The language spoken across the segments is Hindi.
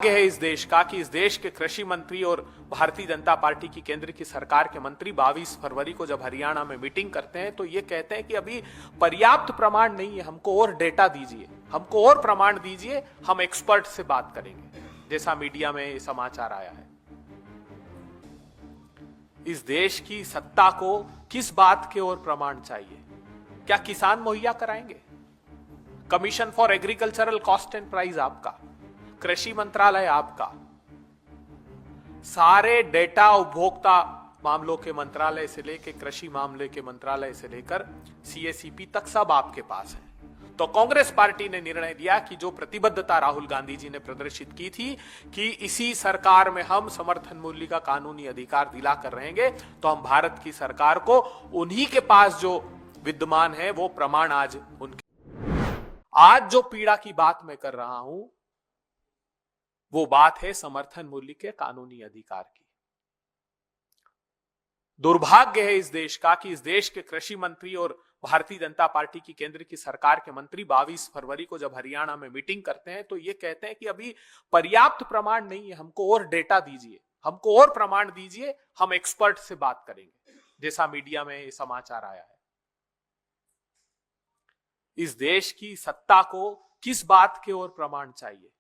है इस देश का कि इस देश के कृषि मंत्री और भारतीय जनता पार्टी की केंद्र की सरकार के मंत्री 22 फरवरी को जब हरियाणा में मीटिंग करते हैं तो ये कहते हैं कि अभी पर्याप्त प्रमाण नहीं है, हमको और डेटा दीजिए, हमको और प्रमाण दीजिए, हम एक्सपर्ट से बात करेंगे, जैसा मीडिया में ये समाचार आया है। इस देश की सत्ता को किस बात के और प्रमाण चाहिए? क्या किसान मुहैया कराएंगे? Commission for agricultural cost and price आपका, कृषि मंत्रालय आपका, सारे डेटा उपभोक्ता मामलों के मंत्रालय से लेकर कृषि मामले के मंत्रालय से लेकर सीएसीपी तक सब आपके पास है। तो कांग्रेस पार्टी ने निर्णय लिया कि जो प्रतिबद्धता राहुल गांधी जी ने प्रदर्शित की थी कि इसी सरकार में हम समर्थन मूल्य का कानूनी अधिकार दिलाकर रहेंगे, तो हम भारत की सरकार को उन्हीं के पास जो विद्यमान है वो प्रमाण आज जो पीड़ा की बात मैं कर रहा हूं वो बात है समर्थन मूल्य के कानूनी अधिकार की। दुर्भाग्य है इस देश का कि इस देश के कृषि मंत्री और भारतीय जनता पार्टी की केंद्र की सरकार के मंत्री 22 फरवरी को जब हरियाणा में मीटिंग करते हैं तो ये कहते हैं कि अभी पर्याप्त प्रमाण नहीं है, हमको और डेटा दीजिए, हमको और प्रमाण दीजिए, हम एक्सपर्ट से बात करेंगे, जैसा मीडिया में ये समाचार आया है। इस देश की सत्ता को किस बात के और प्रमाण चाहिए?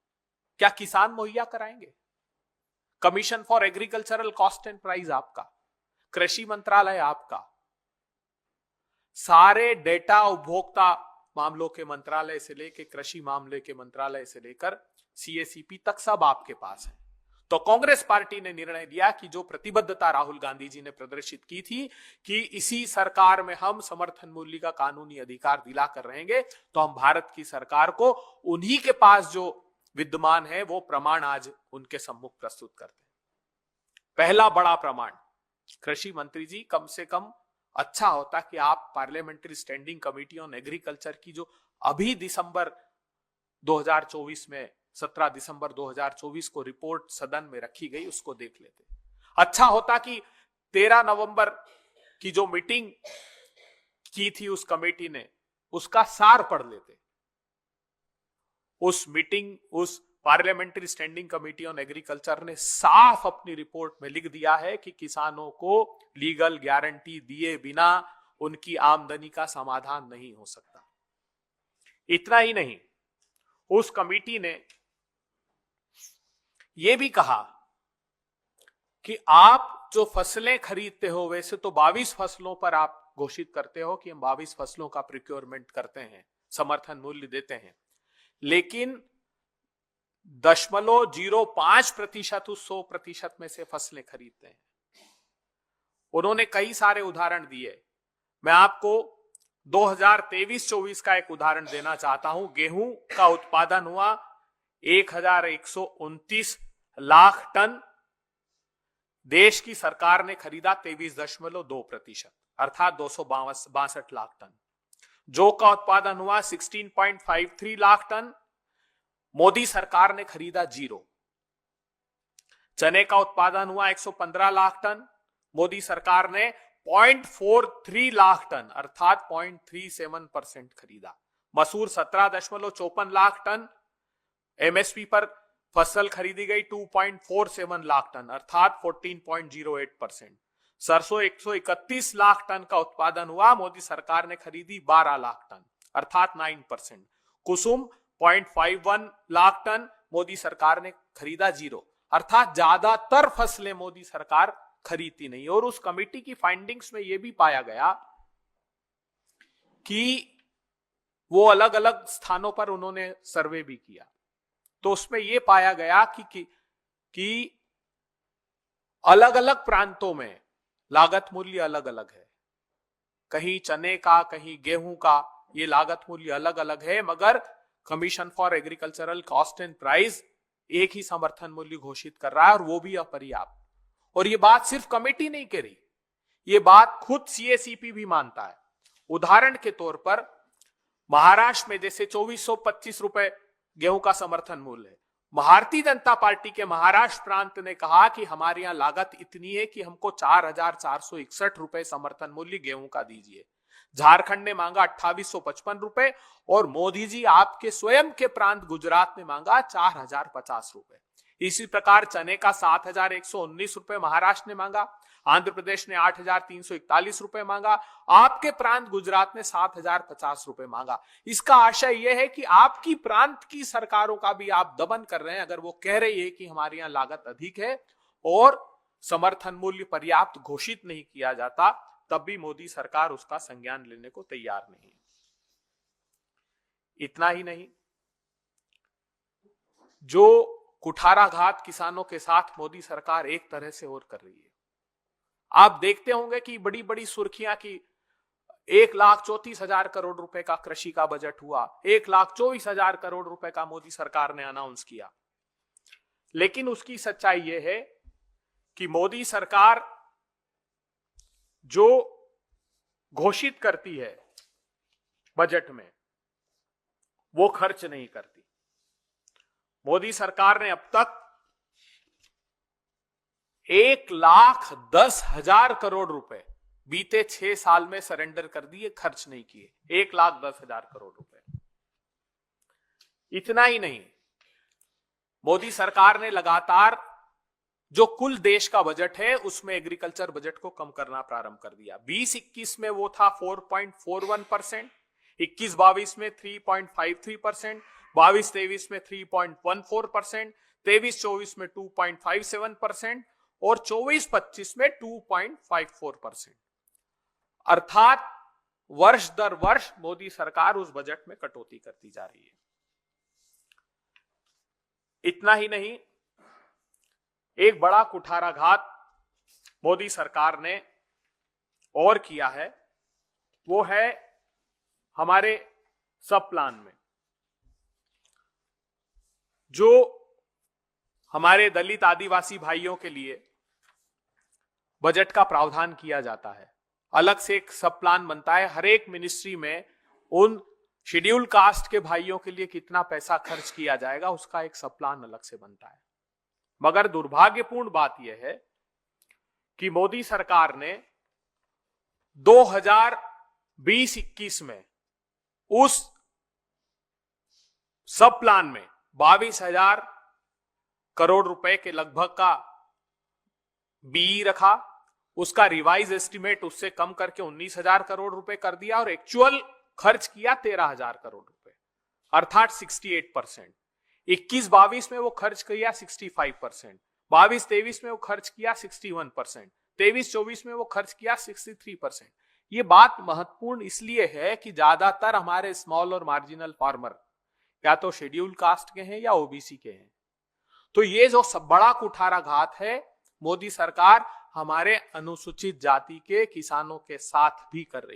क्या किसान मुहैया कराएंगे? Commission for agricultural cost and price आपका, कृषि मंत्रालय आपका, सारे डेटा उपभोक्ता मामलों के मंत्रालय से लेकर कृषि मामले के मंत्रालय से लेकर सीएसीपी तक सब आपके पास है। तो कांग्रेस पार्टी ने निर्णय लिया कि जो प्रतिबद्धता राहुल गांधी जी ने प्रदर्शित की थी कि इसी सरकार में हम समर्थन मूल्य का कानूनी अधिकार दिलाकर रहेंगे, तो हम भारत की सरकार को उन्हीं के पास जो विद्यमान है वो प्रमाण आज उनके सम्मुख प्रस्तुत करते हैं। पहला बड़ा प्रमाण, कृषि मंत्री जी, कम से कम अच्छा होता कि आप parliamentary standing committee on agriculture की जो अभी दिसंबर 2024 में 17 दिसंबर 2024 को रिपोर्ट सदन में रखी गई उसको देख लेते। अच्छा होता कि 13 नवंबर की जो मीटिंग की थी उस कमेटी ने उसका सार पढ़ लेते। उस मीटिंग, उस parliamentary standing committee on agriculture ने साफ अपनी रिपोर्ट में लिख दिया है कि किसानों को लीगल गारंटी दिए बिना उनकी आमदनी का समाधान नहीं हो सकता। इतना ही नहीं, उस कमेटी ने यह भी कहा कि आप जो फसलें खरीदते हो, वैसे तो 22 फसलों पर आप घोषित करते हो कि हम 22 फसलों का प्रोक्योरमेंट करते हैं, समर्थन मूल्य देते हैं, लेकिन 0.05% उस 100% में से फसलें खरीदते हैं। उन्होंने कई सारे उदाहरण दिए। मैं आपको 2023-24 का एक उदाहरण देना चाहता हूं। गेहूं का उत्पादन हुआ 1129 लाख टन, देश की सरकार ने खरीदा 23.2%, अर्थात 262 लाख टन। जौ का उत्पादन हुआ 16.53 लाख टन, मोदी सरकार ने खरीदा 0। चने का उत्पादन हुआ 115 लाख टन, मोदी सरकार ने 0.43 लाख टन अर्थात 0.37% खरीदा। मसूर 17.54 लाख टन, एमएसपी पर फसल खरीदी गई 2.47 लाख टन अर्थात 14.08%। सरसों 131 लाख टन का उत्पादन हुआ, मोदी सरकार ने खरीदी 12 लाख टन अर्थात 9%। कुसुम 0.51 लाख टन, मोदी सरकार ने खरीदा 0, अर्थात ज्यादातर फसलें मोदी सरकार खरीदती नहीं। और उस कमेटी की फाइंडिंग्स में यह भी पाया गया कि वो अलग अलग स्थानों पर उन्होंने सर्वे भी किया, तो उसमें यह पाया गया कि अलग अलग प्रांतों में लागत मूल्य अलग अलग है। कहीं चने का, कहीं गेहूं का, ये लागत मूल्य अलग अलग है, मगर commission for agricultural cost and price एक ही समर्थन मूल्य घोषित कर रहा है और वो भी अपर्याप्त। और ये बात सिर्फ कमेटी नहीं कह रही, ये बात खुद सीएसीपी भी मानता है। उदाहरण के तौर पर महाराष्ट्र में जैसे 2425 रुपए गेहूं का समर्थन मूल्य है, भारतीय जनता पार्टी के महाराष्ट्र प्रांत ने कहा कि हमारे यहां लागत इतनी है कि हमको 4,461 रुपए समर्थन मूल्य गेहूं का दीजिए। झारखंड ने मांगा 2855 रुपए और मोदी जी आपके स्वयं के प्रांत गुजरात ने मांगा 4050 रुपए। इसी प्रकार चने का 7,119 रुपए महाराष्ट्र ने मांगा, आंध्र प्रदेश ने 8,341 रुपए मांगा, आपके प्रांत गुजरात ने 7,050 रुपए मांगा। इसका आशय यह है कि आपकी प्रांत की सरकारों का भी आप दमन कर रहे हैं। अगर वो कह रही है कि हमारे यहां लागत अधिक है और समर्थन मूल्य पर्याप्त घोषित नहीं किया जाता, तब भी मोदी सरकार उसका संज्ञान लेने को तैयार नहीं है। इतना ही नहीं, जो कुठाराघात किसानों के साथ मोदी सरकार एक तरह से और कर रही है। आप देखते होंगे कि बड़ी बड़ी सुर्खियां की 1,34,000 करोड़ रुपए का कृषि का बजट हुआ, 1,24,000 करोड़ रुपए का मोदी सरकार ने अनाउंस किया। लेकिन उसकी सच्चाई यह है कि मोदी सरकार जो घोषित करती है बजट में वो खर्च नहीं करती। मोदी सरकार ने अब तक 1,10,000 करोड़ रुपए बीते 6 साल में सरेंडर कर दिए, खर्च नहीं किए। 1,10,000 करोड़ रुपए। इतना ही नहीं, मोदी सरकार ने लगातार जो कुल देश का बजट है उसमें एग्रीकल्चर बजट को कम करना प्रारंभ कर दिया। 20-21 में वो था 4.41%, 21-22 में 3.53%, 22-23 में 3.14%, 23-24 में 2.57% और 24-25 में 2.54%। अर्थात वर्ष दर वर्ष मोदी सरकार उस बजट में कटौती करती जा रही है। इतना ही नहीं, एक बड़ा कुठाराघात मोदी सरकार ने और किया है, वो है हमारे सब प्लान में जो हमारे दलित आदिवासी भाइयों के लिए बजट का प्रावधान किया जाता है। अलग से एक सब प्लान बनता है, हर एक मिनिस्ट्री में उन शेड्यूल कास्ट के भाइयों के लिए कितना पैसा खर्च किया जाएगा उसका एक सब प्लान अलग से बनता है। मगर दुर्भाग्यपूर्ण बात यह है कि मोदी सरकार ने 2020-21 में उस सब प्लान में 22,000 करोड़ रुपए के लगभग का बीई रखा, उसका रिवाइज एस्टिमेट उससे कम करके 19,000 करोड़ रुपए कर दिया और एक्चुअल खर्च किया 13,000 करोड़ रुपए, अर्थात 68%। 21-22 में वो खर्च किया 65%, 22-23 में वो खर्च किया 61%, 23-24 में वो खर्च किया 63%। ये बात महत्वपूर्ण इसलिए है कि ज्यादातर हमारे स्मॉल और मार्जिनल फार्मर या तो शेड्यूल कास्ट के हैं या ओबीसी के हैं। तो ये जो सब बड़ा कुठाराघात है, मोदी सरकार हमारे अनुसूचित जाति के किसानों के साथ भी कर रही